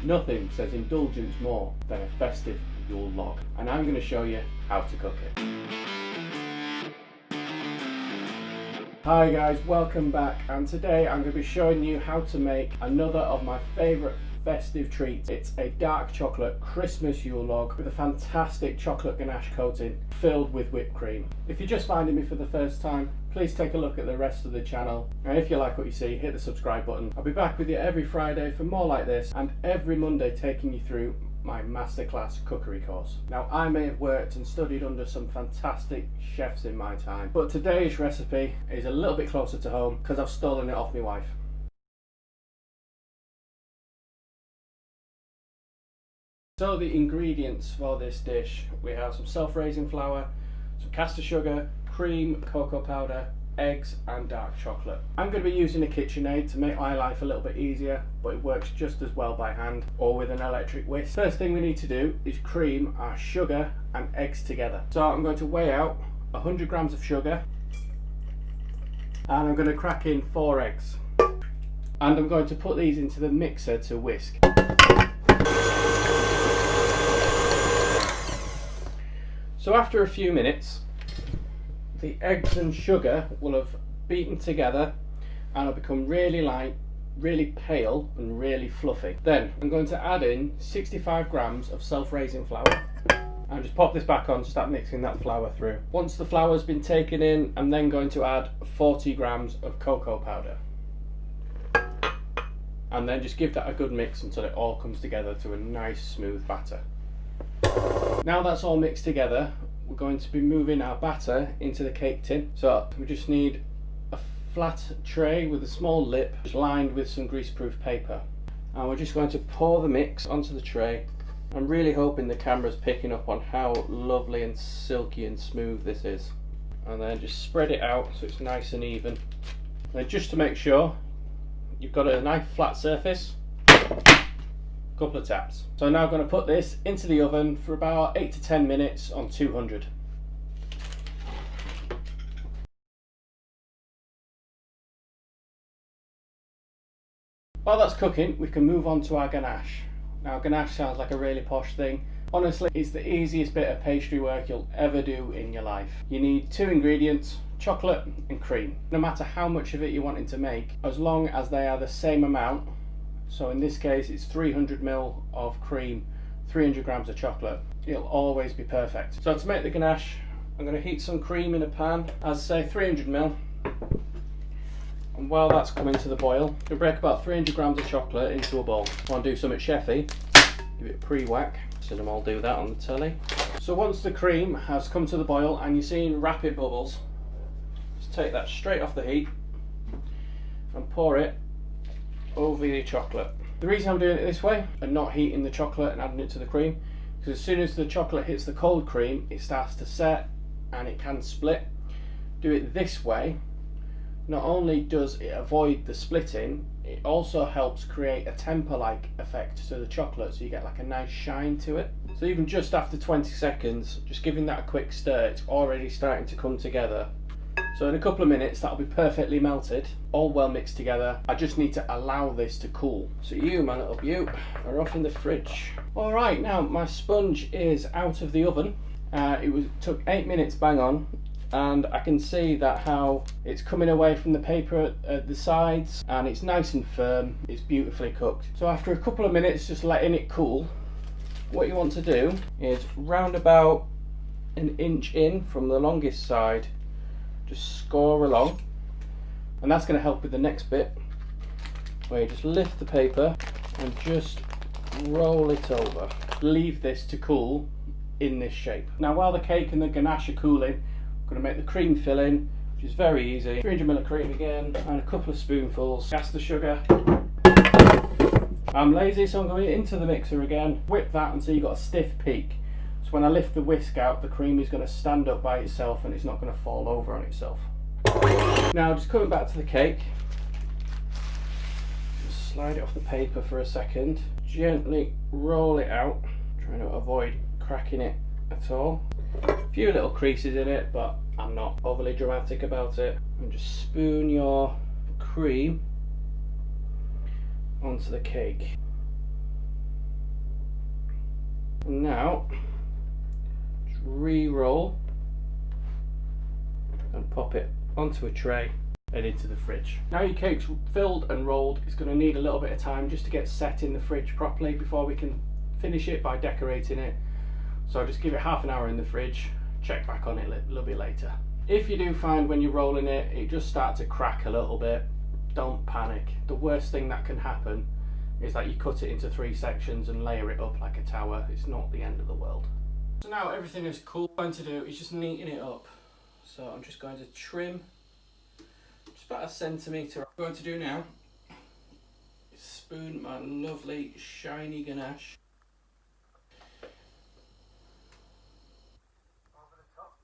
Nothing says indulgence more than a festive Yule log, and I'm going to show you how to cook it. Hi guys, welcome back, and today I'm going to be showing you how to make another of my favourite festive treats. It's a dark chocolate Christmas Yule log with a fantastic chocolate ganache coating filled with whipped cream. If you're just finding me for the first time, please take a look at the rest of the channel, and if you like what you see, hit the subscribe button. I'll be back with you every Friday for more like this, and every Monday taking you through my masterclass cookery course. Now, I may have worked and studied under some fantastic chefs in my time, but today's recipe is a little bit closer to home because I've stolen it off my wife. So the ingredients for this dish, we have some self-raising flour, some caster sugar, cream, cocoa powder, eggs and dark chocolate. I'm going to be using a KitchenAid to make my life a little bit easier, but it works just as well by hand or with an electric whisk. First thing we need to do is cream our sugar and eggs together. So I'm going to weigh out 100 grams of sugar, and I'm going to crack in 4 eggs, and I'm going to put these into the mixer to whisk. So after a few minutes, the eggs and sugar will have beaten together and will become really light, really pale and really fluffy. Then I'm going to add in 65 grams of self-raising flour and just pop this back on to start mixing that flour through. Once the flour's been taken in, I'm then going to add 40 grams of cocoa powder, and then just give that a good mix until it all comes together to a nice smooth batter. Now that's all mixed together, we're going to be moving our batter into the cake tin. So we just need a flat tray with a small lip lined with some greaseproof paper, and we're just going to pour the mix onto the tray. I'm really hoping the camera's picking up on how lovely and silky and smooth this is, and then just spread it out so it's nice and even. And just to make sure you've got a nice flat surface, couple of taps. So I'm now going to put this into the oven for about 8 to 10 minutes on 200. While that's cooking, we can move on to our ganache. Now, ganache sounds like a really posh thing. Honestly, it's the easiest bit of pastry work you'll ever do in your life. You need 2 ingredients, chocolate and cream. No matter how much of it you're wanting to make, as long as they are the same amount. So in this case it's 300 ml of cream, 300 grams of chocolate. It'll always be perfect. So to make the ganache, I'm going to heat some cream in a pan, as I say 300 ml. And while that's coming to the boil, I'm going to break about 300 grams of chocolate into a bowl. If I want to do something chefy, give it a pre-whack. So them all do that on the telly. So once the cream has come to the boil and you're seeing rapid bubbles, just take that straight off the heat and pour it over the chocolate. The reason I'm doing it this way and not heating the chocolate and adding it to the cream, because as soon as the chocolate hits the cold cream, it starts to set and it can split. Do it this way, not only does it avoid the splitting, it also helps create a temper-like effect to the chocolate, so you get like a nice shine to it. So even just after 20 seconds, just giving that a quick stir, it's already starting to come together. So in a couple of minutes that'll be perfectly melted, all well mixed together. I just need to allow this to cool. So you, my little beaut, are off in the fridge. Alright, now my sponge is out of the oven. Took 8 minutes bang on, and I can see that how it's coming away from the paper at the sides, and it's nice and firm, it's beautifully cooked. So after a couple of minutes just letting it cool, what you want to do is round about an inch in from the longest side, just score along, and that's going to help with the next bit where you just lift the paper and just roll it over. Leave this to cool in this shape. Now while the cake and the ganache are cooling, I'm going to make the cream filling, which is very easy. 300 ml of cream again and a couple of spoonfuls. Gas the sugar. I'm lazy, so I'm going into the mixer again. Whip that until you've got a stiff peak. So when I lift the whisk out, the cream is going to stand up by itself and it's not going to fall over on itself. Now just coming back to the cake, just slide it off the paper for a second, gently roll it out, trying to avoid cracking it at all. A few little creases in it, but I'm not overly dramatic about it. And just spoon your cream onto the cake. And now just re-roll and pop it onto a tray and into the fridge. Now your cake's filled and rolled. It's going to need a little bit of time just to get set in the fridge properly before we can finish it by decorating it. So just give it half an hour in the fridge, check back on it a little bit later. If you do find when you're rolling it, it just starts to crack a little bit, don't panic. The worst thing that can happen is that you cut it into 3 sections and layer it up like a tower. It's not the end of the world. So now everything is cool. What I'm going to do is just neaten it up. So I'm just going to trim just about 1 centimetre. What I'm going to do now is spoon my lovely shiny ganache over the top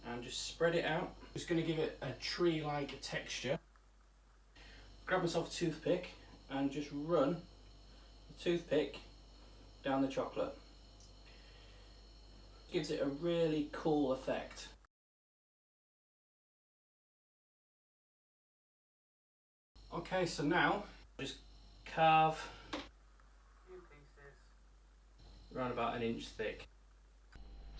and just spread it out. Just going to give it a tree-like texture. Grab myself a toothpick and just run the toothpick down the chocolate. Gives it a really cool effect. Okay, so now just carve a few pieces around about 1 inch thick.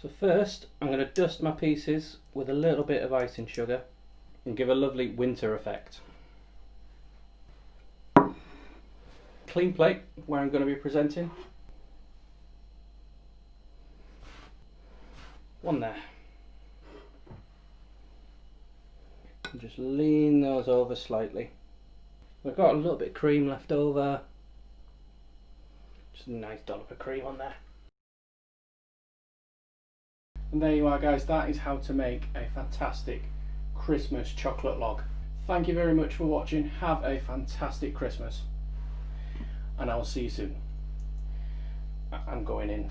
So first I'm going to dust my pieces with a little bit of icing sugar and give a lovely winter effect. Clean plate where I'm going to be presenting. One there. And just lean those over slightly. We've got a little bit of cream left over. Just a nice dollop of cream on there. And there you are, guys. That is how to make a fantastic Christmas chocolate log. Thank you very much for watching. Have a fantastic Christmas. And I will see you soon. I'm going in.